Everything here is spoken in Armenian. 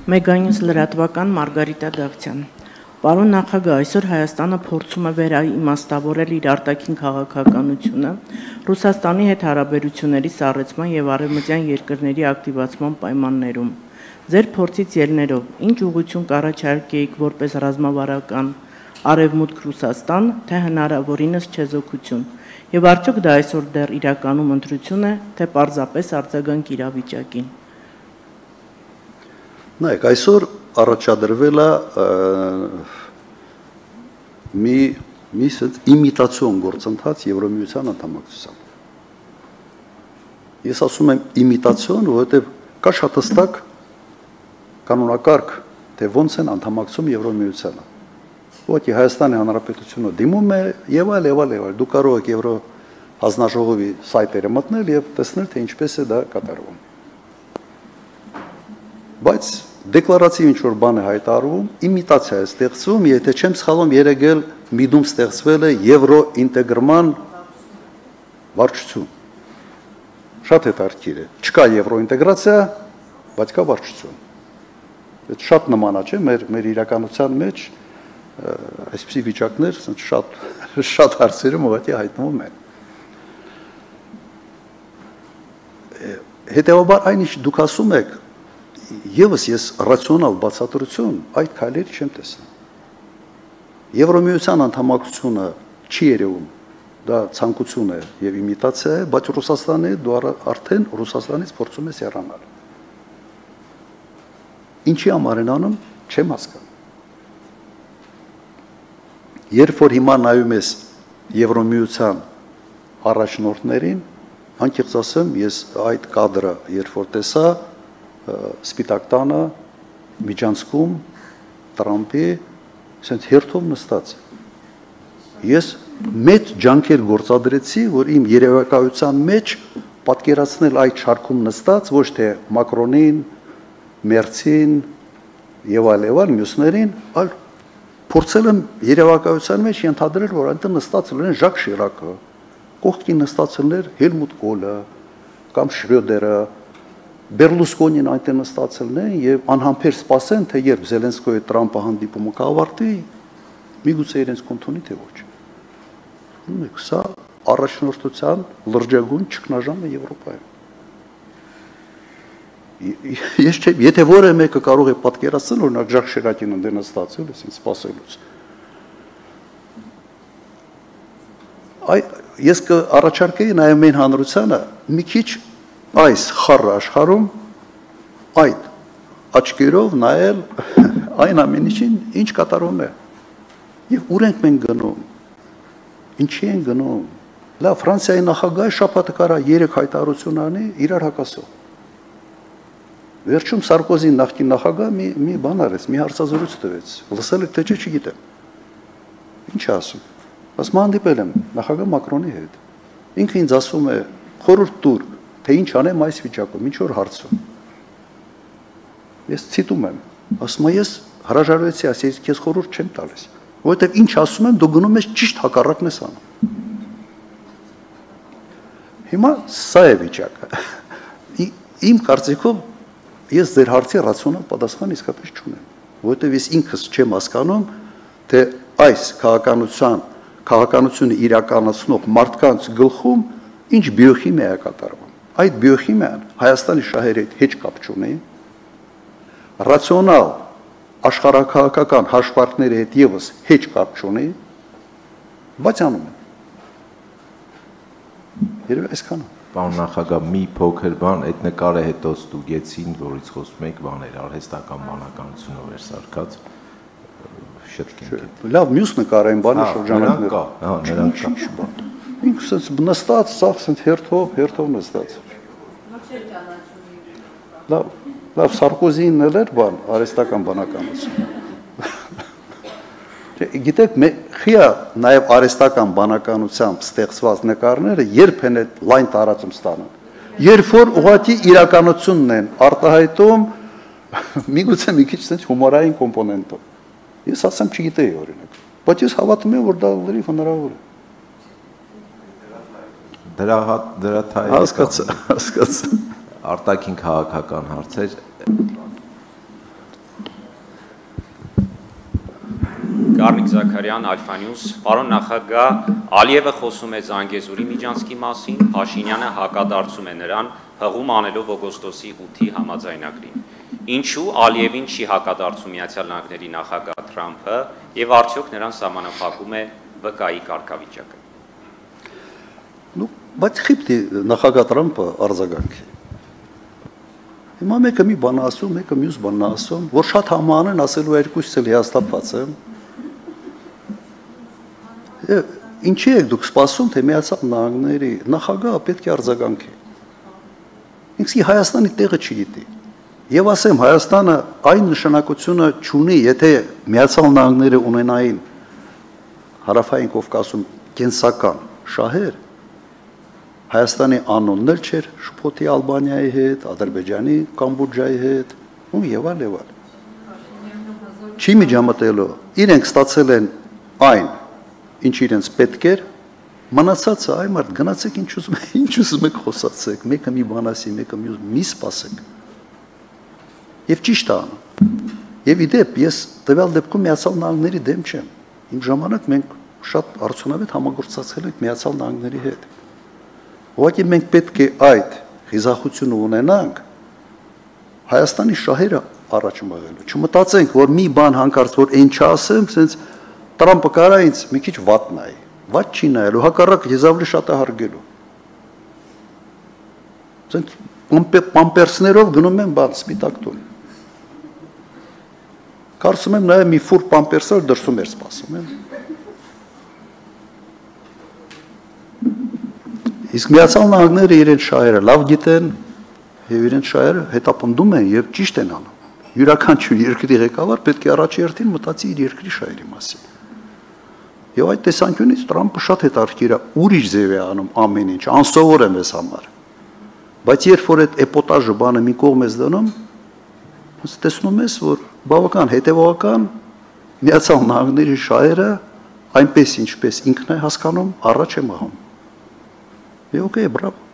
Մեգանյուս լրատվական Մարգարիտա Դավթյան։ Պարոն նախագահ, այսօր Հայաստանը փորձում է վերաիմաստավորել իր արտաքին քաղաքականությունը Ռուսաստանի հետ հարաբերությունների սառեցման եւ արևմտյան երկրների ակտիվացման պայմաններում։ Ձեր փորձից ելներով, ինչ ուղղություն կառաջարկեիք որպես ռազմավարական Արևմուտք Ռուսաստան, թե հնարավորինս չեզոքություն, եւ արդյոք դա այսօր դեռ իրականում ընտրություն է, թե պարզապես արձագանք իրավիճակին։ Նայեք, այսօր առաջադրվել է մի իմիտացիոն գործընթաց Եվրամիության անդամակցությամբ։ Ես ասում եմ իմիտացիոն, որովհետև կա շատ հստակ կանոնակարգ, թե ոնց են անդամակցում Եվրամիությանը։ Ուղղակի Հայաստանի Հանրապետությունը դիմում է եւ այլ, դու կարող եք Եվրո հանձնաժողովի սայթերը մտնել եւ տեսնել, թե ինչպես է դա կատարվում։ Բայց դեկլարատիվ ինչ-որ բան է հայտարարվում, իմիտացիա է ստեղծվում, եթե չեմ սխալվում, երեգել միտում ստեղծվել է եվրո ինտեգրման վարչություն։ Շատ հետաքրքիր է։ Չկա եվրո ինտեգրացիա, բայց կա վարչություն։ Դա շատ նման է, չէ՞, մեր իրականության մեջ այսպիսի վիճակներ շատ հարցերում ուղղակի հայտնվում են։ Հետևաբար այն ինչ դուք ասում եք, Եվս ես ռացիոնալ բացատրություն այդ քայլերի չեմ տեսնում։ Եվրամիության անդամակցությունը չի երևում, դա ցանկություն է եւ իմիտացիա է, բայց Ռուսաստանի դու արդեն Ռուսաստանից փորձում ես հեռանալ։ Ինչի համար են անում, չեմ հասկանում։ Երբ որ հիմա նայում ես Եվրամիության առաջնորդներին, անկեղծ ասեմ, ես այդ կադրը երբ որ տեսա Սպիտակ տանը, Միջանցքում, Տրամպի, ասենց հերթով նստած։ Ես մեծ ջանքեր գործադրեցի, որ իմ երևակայության մեջ պատկերացնել այդ շարքում նստած, ոչ թե Մակրոնին, Մերցին եւ այլ մյուսներին, այլ փորձել եմ երևակայության մեջ ենթադրել, որ այնտեղ նստած լինեն Ժակ Շիրակը, կողքին նստած լիներ Հելմուտ Կոլը կամ Շրյոդերը, Բերլուսկոնին այնտեղ նստածել են եւ անհամբեր սպասեն, թե երբ Զելենսկոյի Տրամպը հանդիպումը կավարտի, միգուցե իրենց կընդունի թե ոչ։ Սա առաջնորդության լրջագույն ճգնաժամ է Եվրոպայում։ Ես չէ, եթե որևէ մեկը կարող է պատկերացնել, օրինակ Ժակ Շիրակին ընդե նստածել, այսինքն սպասելուց։ Ես կառաջարկեի նաեւ մեր հանրությանը մի քիչ այս խառը աշխարհում այդ աչքերով նայել այն ամեն ինչին, ինչ կատարվում է։ Եվ ուր ենք մենք գնում։ Ինչի են գնում։ Լավ, Ֆրանսիայի նախագահը շաբաթը կարա 3 հայտարարություն անի իրար հակասող։ Վերջում Սարկոզին նախկին նախագահ մի բան արեց, մի հարցազրույց տվեց։ Լսել եք թե չէ, չգիտեմ։ Ինչ ասում։ Ասում հանդիպել եմ նախագահ Մակրոնի հետ։ Ինքը ինձ ասում է խորհուրդ տուր, թե ինչ անեմ այս վիճակում, ինչ որ հարցում։ Ես ցիտում եմ, ասում եմ ես հրաժարվեցի, ասես քեզ խորհուրդ չեմ տալիս, որովհետև ինչ ասում եմ, դու գնում ես ճիշտ հակառակն ես անում։ Հիմա սա է վիճակը։ Իմ կարծիքով ես ձեր հարցի ռացիոնալ պատասխան իսկապես չունեմ, որովհետև ես ինքս չեմ հասկանում, թե այս քաղաքականությունը իրականացնող մարդկանց գլխում ինչ բիոխիմիա է կատարվում։ Այդ բիոխիմիան Հայաստանի շահերի հետ հեչ կապ չունի, ռացիոնալ աշխարհաքաղաքական հաշվարկների հետ եւս հեչ կապ չունի, բայց անում են։ Երևի այսքանը։ Պարոն նախագահ, մի փոքր բան, այդ նկարը հետո ստուգեցին, որից խոսում եք, բաներ, արհեստական բանականությունով էր սարքած, շտկենք։ Լավ, մյուս նկարային բանը շրջանակներ։ Նրանք կա։ Ինքս նստած, սաղ հերթով նստած։ Լավ, Սարկոզին էլ էր բան, արհեստական բանականություն։ Գիտեք, խիա նաև արհեստական բանականությամբ ստեղծված նկարները երբ են այդ լայն տարածում ստանում։ Երբ որ ուղղակի իրականությունն են արտահայտում, միգուցե մի քիչ sense հումորային կոմպոնենտով։ Ես ասեմ չգիտեի օրինակ, բայց ես հավատում եմ, որ դա լրիվ հնարավոր է։ Դրա թայ հասկացա։ Արտաքին քաղաքական հարցեր Գարմիկ Զաքարյան, Alpha News, պարոն նախագահ, Ալիևը խոսում է Զանգեզուրի միջանցքի մասին, Փաշինյանը հակադարձում է նրան, հղում անելով օգոստոսի 8-ի համաձայնագրին։ Ինչու Ալիևին չի հակադարձում Միացյալ Նահանգների նախագահ Թրամփը եւ արդյոք նրան սահմանափակում է ՎԿ-ի կարգավիճակը։ Բայց խիպտի նախագահ Թրամփը արձագանքի։ Հիմա մեկը մի բան ասում, մեկը մյուս բան ասում, որ շատ համանեն ասելու երկուսից էլ հիասթափված եմ։ Ինչի եք դուք սպասում, թե Միացյալ Նահանգների նախագահը պետք է արձագանքի։ Ինքսի Հայաստանի տեղը չգիտի։ Եվ ասեմ, Հայաստանը այն նշանակությունը չունի, եթե Միացյալ Նահանգները ունենային Հարավային Կովկասում կենսական շահեր, Հայաստանի անունն էլ չէր շփոթի Ալբանիայի հետ, Ադրբեջանի, Կամբոջայի հետ, ու եւ այլ։ Չի միջամտելու, իրենք ստացել են այն, ինչ իրենց պետք էր, մնացածը այ մարդ գնացեք ինչ ուզում եք խոսացեք, մեկը մի բան ասի, մեկը մի սպասեք։ Եվ ճիշտ է անում։ Եվ իդեպ ես տվյալ դեպքում Միացյալ Նահանգների դեմ չեմ։ Իմ ժամանակ մենք շատ արդյունավետ համագործակցել ենք Միացյալ Նահանգների հետ։ Ուղղակի մենք պետք է այդ խիզախությունը ունենանք Հայաստանի շահերը առաջ մղելու։ Չմտածենք, որ մի բան հանկարծ որ այն չասեմ, ասենց Տրամփը կարա ինձ մի քիչ վատ նայի։ Վատ չի նայելու, հակառակը ես ավելի շատ է հարգելու։ Ասենց պամպերսներով գնում եմ բան սպիտակ տուն։ Կարծում եմ նաև մի ֆուր պամպերսը դրսում էր սպասում եմ։ Իսկ Միացյալ Նահանգները իրենց շահերը լավ գիտեն եւ իրենց շահերը հետապնդում են եւ ճիշտ են անում։ Յուրաքանչյուր երկրի ղեկավար պետք է առաջի հերթին մտածի իր երկրի շահերի մասին։ Եվ այդ տեսանկյունից Տրամփը շատ հետաքրքիր է, ուրիշ ձև է անում ամեն ինչ, անսովոր է մեզ համար։ Բայց երբ որ այդ էպոտաժը բանը մի կողմ ես դնում, տեսնում ես, որ բավական հետևողական Միացյալ Նահանգների շահերը այնպես ինչպես ինքն է հասկանում, առաջ է մղում։ Եվ օքեյ, բրավո։